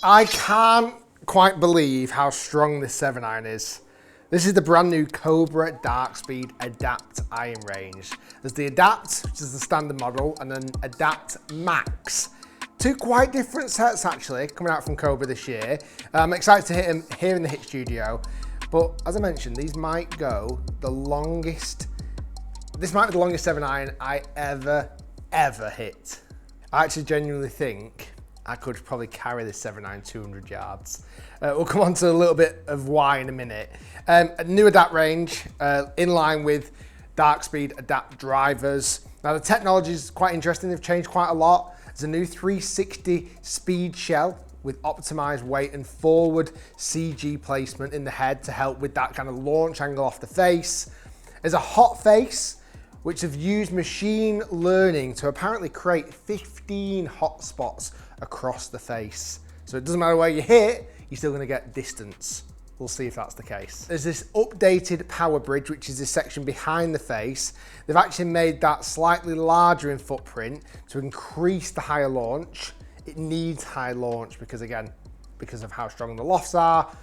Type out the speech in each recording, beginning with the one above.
I can't quite believe how strong this 7-iron is. This is the brand new Cobra DarkSpeed Adapt iron range. There's the Adapt, which is the standard model, and then Adapt MAX. Two quite different sets actually, coming out from Cobra this year. I'm excited to hit them here in the H.I.T studio. But as I mentioned, these might go the longest, this might be the longest 7-iron I ever hit. I actually genuinely think I could probably carry this 7-iron 200 yards. We'll come on to a little bit of why in a minute. A new Adapt range, in line with DarkSpeed Adapt drivers. Now the technology is quite interesting, they've changed quite a lot. There's a new 360 speed shell with optimized weight and forward CG placement in the head to help with that kind of launch angle off the face. There's a hot face, which have used machine learning to apparently create 15 hot spots across the face. So it doesn't matter where you hit, you're still gonna get distance. We'll see if that's the case. There's this updated power bridge, which is this section behind the face. They've actually made that slightly larger in footprint to increase the higher launch. It needs high launch because of how strong the lofts are.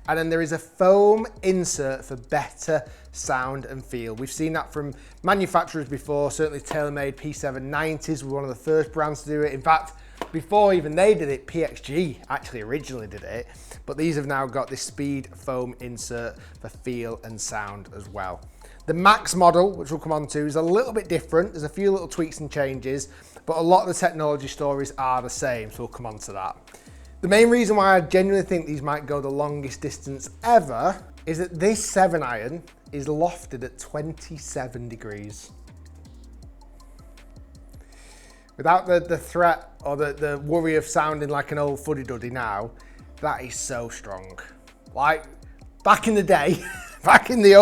And then there is a foam insert for better sound and feel. We've seen that from manufacturers before, certainly TaylorMade P790s were one of the first brands to do it. In fact, before even they did it, PXG actually originally did it, but these have now got this speed foam insert for feel and sound as well. The Max model, which we'll come on to, is a little bit different. There's a few little tweaks and changes, but a lot of the technology stories are the same, so we'll come on to that. The main reason why I genuinely think these might go the longest distance ever is that this 7-iron is lofted at 27 degrees. Without the threat or the worry of sounding like an old fuddy-duddy now, that is so strong. Like, back in the day, back in the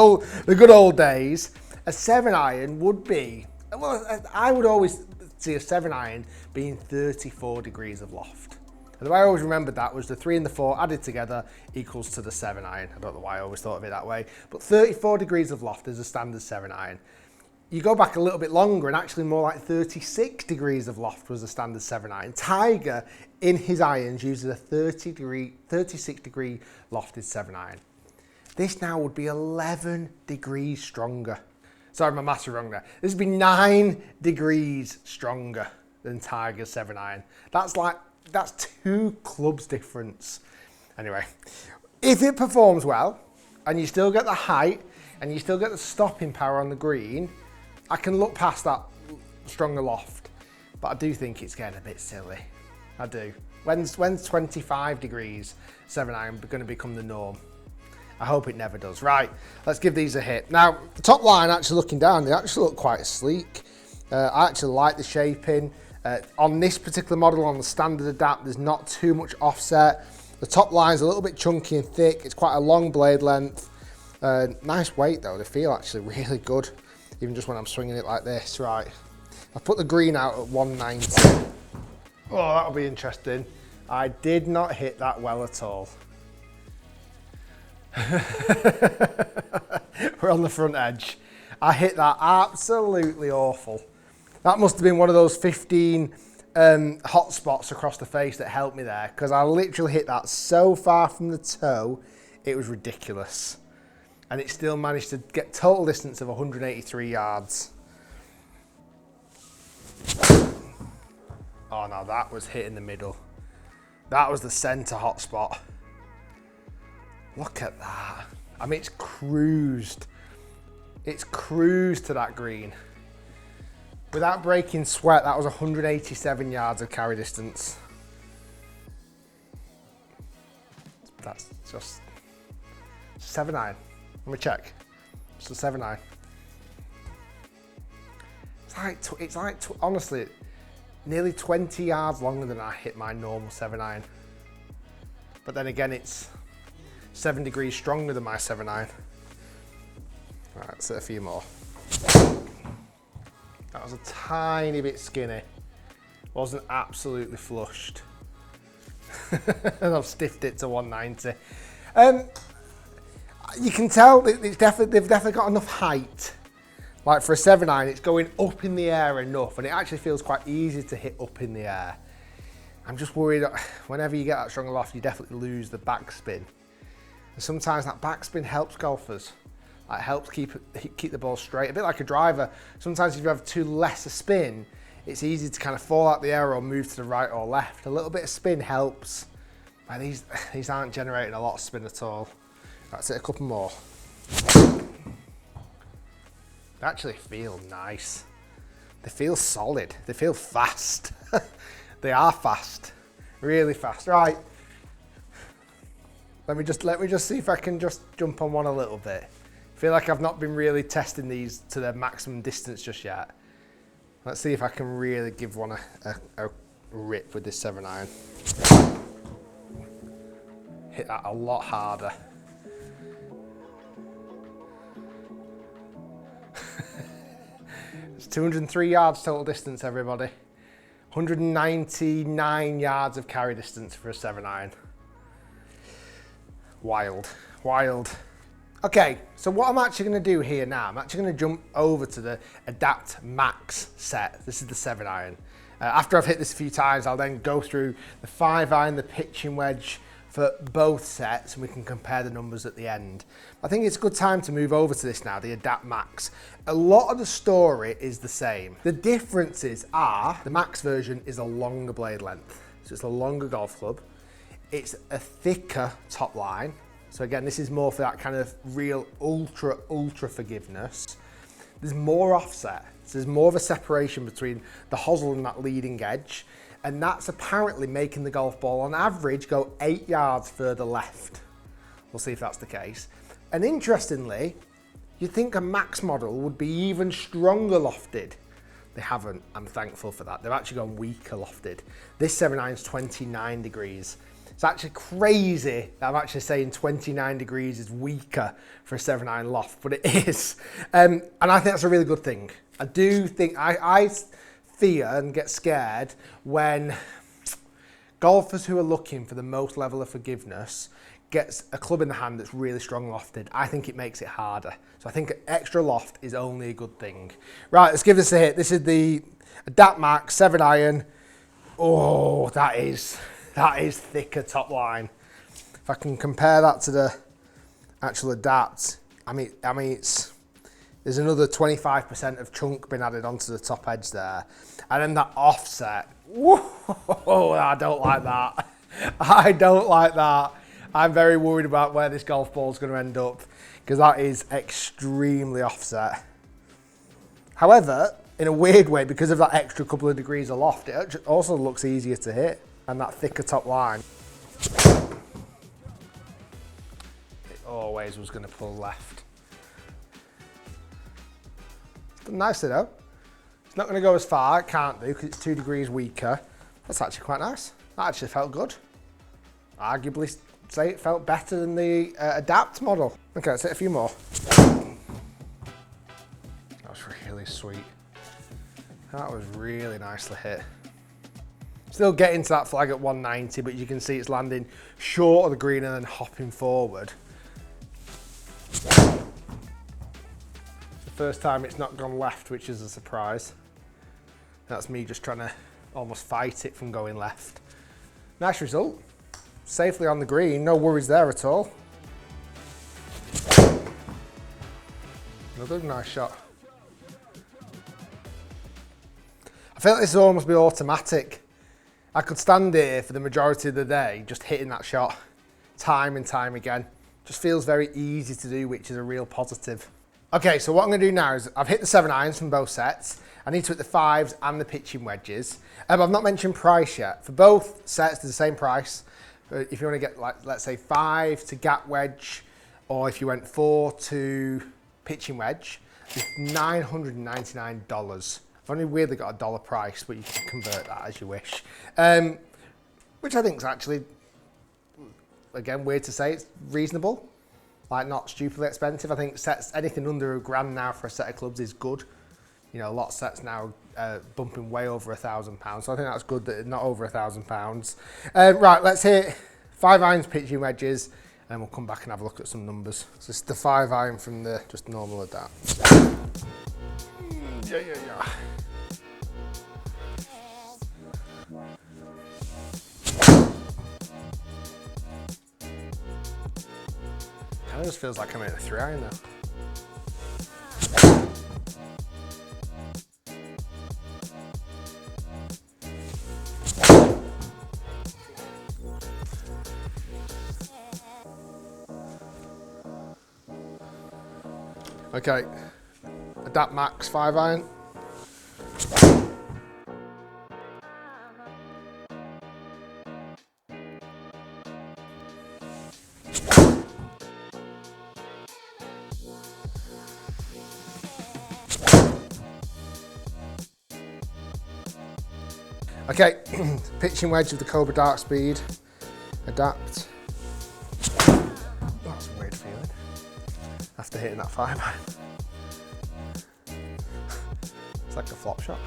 good old days, a 7-iron would be, well, I would always see a 7-iron being 34 degrees of loft. And the way I always remembered that was the 3 and the 4 added together equals to the 7-iron. I don't know why I always thought of it that way, but 34 degrees of loft is a standard 7-iron. You go back a little bit longer and actually more like 36 degrees of loft was a standard 7-iron. Tiger in his irons uses a 36 degree lofted 7-iron. This now would be 11 degrees stronger. Sorry, my maths are wrong there. This would be 9 degrees stronger than Tiger's 7-iron. That's 2 clubs difference. Anyway, if it performs well and you still get the height and you still get the stopping power on the green, I can look past that stronger loft, but I do think it's getting a bit silly. I do. When's 25 degrees 7-iron going to become the norm? I hope it never does. Right, let's give these a hit. Now, the top line, actually looking down, they actually look quite sleek. I actually like the shaping. On this particular model, on the standard Adapt, there's not too much offset. The top line's a little bit chunky and thick. It's quite a long blade length. Nice weight though, they feel actually really good, even just when I'm swinging it like this. Right, I've put the green out at 190. Oh, that'll be interesting. I did not hit that well at all. We're on the front edge. I hit that absolutely awful. That must have been one of those 15 hot spots across the face that helped me there, because I literally hit that so far from the toe, it was ridiculous. And it still managed to get total distance of 183 yards. Oh no, that was hit in the middle. That was the center hot spot. Look at that. I mean, it's cruised. It's cruised to that green. Without breaking sweat, that was 187 yards of carry distance. That's just 7-iron. Let me check. It's a 7-iron. It's like honestly, nearly 20 yards longer than I hit my normal 7-iron. But then again, it's 7 degrees stronger than my 7-iron. Right, let's hit a few more. That was a tiny bit skinny. Wasn't absolutely flushed. And I've stiffed it to 190. You can tell they've definitely got enough height. Like for a 7-iron, it's going up in the air enough, and it actually feels quite easy to hit up in the air. I'm just worried that whenever you get that strong loft, you definitely lose the backspin. And sometimes that backspin helps golfers. It helps keep the ball straight, a bit like a driver. Sometimes if you have too less a spin, it's easy to kind of fall out the air or move to the right or left. A little bit of spin helps. But these aren't generating a lot of spin at all. That's it, a couple more. They actually feel nice. They feel solid. They feel fast. They are fast, really fast. Right. Let me just see if I can just jump on one a little bit. I feel like I've not been really testing these to their maximum distance just yet. Let's see if I can really give one a rip with this 7-iron. Hit that a lot harder. It's 203 yards total distance, everybody. 199 yards of carry distance for a 7-iron. Wild, wild. Okay, so what I'm actually going to do here now, I'm actually going to jump over to the Adapt MAX set. This is the 7-iron. After I've hit this a few times, I'll then go through the 5-iron, the pitching wedge for both sets, and we can compare the numbers at the end. I think it's a good time to move over to this now, the Adapt MAX. A lot of the story is the same. The differences are, the MAX version is a longer blade length. So it's a longer golf club. It's a thicker top line. So again, this is more for that kind of real ultra forgiveness. There's more offset. So there's more of a separation between the hosel and that leading edge. And that's apparently making the golf ball on average go 8 yards further left. We'll see if that's the case. And interestingly, you'd think a MAX model would be even stronger lofted. They haven't, I'm thankful for that. They've actually gone weaker lofted. This 7-iron is 29 degrees. It's actually crazy that I'm actually saying 29 degrees is weaker for a 7-iron loft, but it is. And I think that's a really good thing. I do think, I fear and get scared when golfers who are looking for the most level of forgiveness gets a club in the hand that's really strong lofted. I think it makes it harder. So I think extra loft is only a good thing. Right, let's give this a hit. This is the Adapt MAX 7-iron. Oh, that is thicker top line. If I can compare that to the actual Adapt, I mean there's another 25% of chunk been added onto the top edge there. And then that offset, whoa, I don't like that. I don't like that. I'm very worried about where this golf ball is going to end up because that is extremely offset. However, in a weird way, because of that extra couple of degrees of loft, it also looks easier to hit and that thicker top line. It always was going to pull left. But nicely though. It's not going to go as far, it can't do because it's 2 degrees weaker. That's actually quite nice. That actually felt good. Arguably say it felt better than the Adapt model. Okay, let's hit a few more. That was really sweet. That was really nicely hit. Still getting to that flag at 190, but you can see it's landing short of the green and then hopping forward. First time it's not gone left, which is a surprise. That's me just trying to almost fight it from going left. Nice result. Safely on the green, no worries there at all. Another nice shot. I feel like this will almost be automatic. I could stand here for the majority of the day just hitting that shot time and time again. Just feels very easy to do, which is a real positive. Okay, so what I'm going to do now is I've hit the 7-irons from both sets. I need to hit the 5s and the pitching wedges. I've not mentioned price yet. For both sets, they're the same price. If you want to get, like, let's say 5 to gap wedge, or if you went 4 to pitching wedge, it's $999. I've only weirdly got a dollar price, but you can convert that as you wish. Which I think is actually, again, weird to say, it's reasonable. Like, not stupidly expensive. I think sets anything under $1,000 now for a set of clubs is good. You know, a lot of sets now bumping way over £1,000. So I think that's good that it's not over £1,000. Right, let's hit 5 irons, pitching wedges, and we'll come back and have a look at some numbers. So this is the 5 iron from the just normal Adapt. Yeah. Kind of just feels like I'm in a 3-iron though. Okay, Adapt MAX 5-iron. Okay, pitching wedge with the Cobra DarkSpeed Adapt. That's a weird feeling after hitting that 5-iron. It's like a flop shot.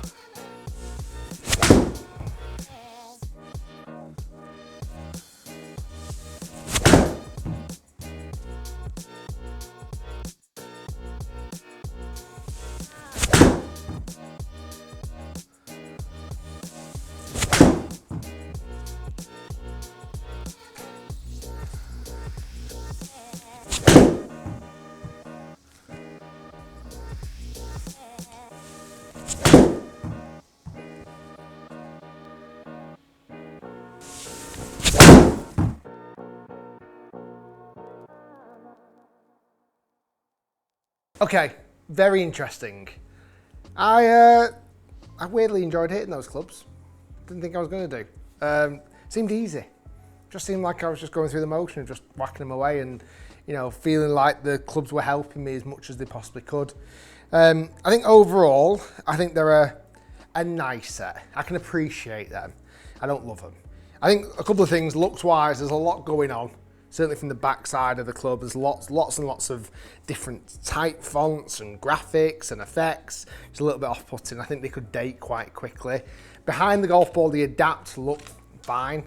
Okay, very interesting. I weirdly enjoyed hitting those clubs. Didn't think I was going to do. Seemed easy. Just seemed like I was just going through the motion of just whacking them away and, you know, feeling like the clubs were helping me as much as they possibly could. I think overall, I think they're a nice set. I can appreciate them. I don't love them. I think a couple of things, looks-wise, there's a lot going on. Certainly from the back side of the club, there's lots and lots of different type fonts and graphics and effects. It's a little bit off-putting. I think they could date quite quickly. Behind the golf ball, the Adapt look fine.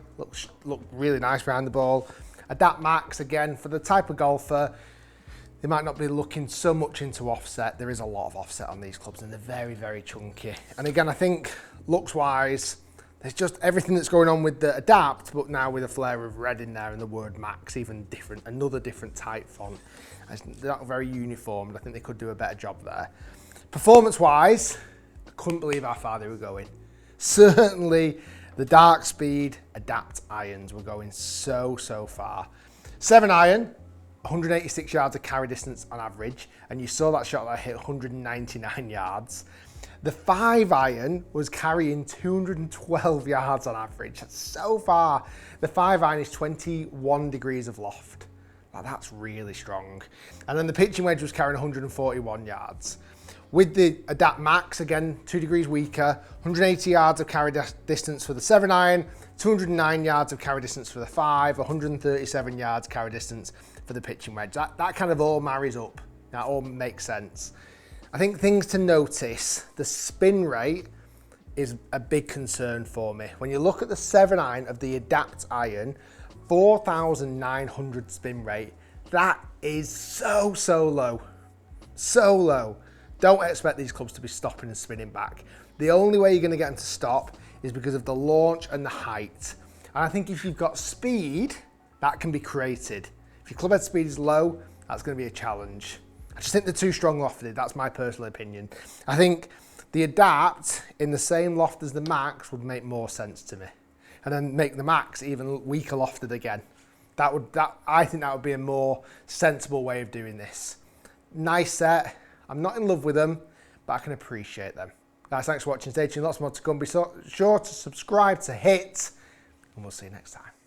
Look really nice behind the ball. Adapt MAX, again, for the type of golfer, they might not be looking so much into offset. There is a lot of offset on these clubs and they're very, very chunky. And again, I think looks-wise, there's just everything that's going on with the Adapt, but now with a flare of red in there and the word Max, even different, another different type font. They're not very uniform, and I think they could do a better job there. Performance-wise, I couldn't believe how far they were going. Certainly, the DarkSpeed Adapt irons were going so far. 7-iron, 186 yards of carry distance on average, and you saw that shot that I hit 199 yards. The 5-iron was carrying 212 yards on average. That's so far. The 5-iron is 21 degrees of loft. Now that's really strong. And then the pitching wedge was carrying 141 yards. With the Adapt MAX, again, 2 degrees weaker, 180 yards of carry distance for the 7-iron, 209 yards of carry distance for the 5, 137 yards carry distance for the pitching wedge. That kind of all marries up. That all makes sense. I think things to notice, the spin rate is a big concern for me. When you look at the 7-iron of the Adapt iron, 4,900 spin rate, that is so low. So low. Don't expect these clubs to be stopping and spinning back. The only way you're going to get them to stop is because of the launch and the height. And I think if you've got speed, that can be created. If your club head speed is low, that's going to be a challenge. I just think they're too strong lofted. That's my personal opinion. I think the Adapt in the same loft as the Max would make more sense to me. And then make the Max even weaker lofted again. I think that would be a more sensible way of doing this. Nice set. I'm not in love with them, but I can appreciate them. Guys, thanks for watching. Stay tuned. Lots more to come. Be sure to subscribe to H.I.T, and we'll see you next time.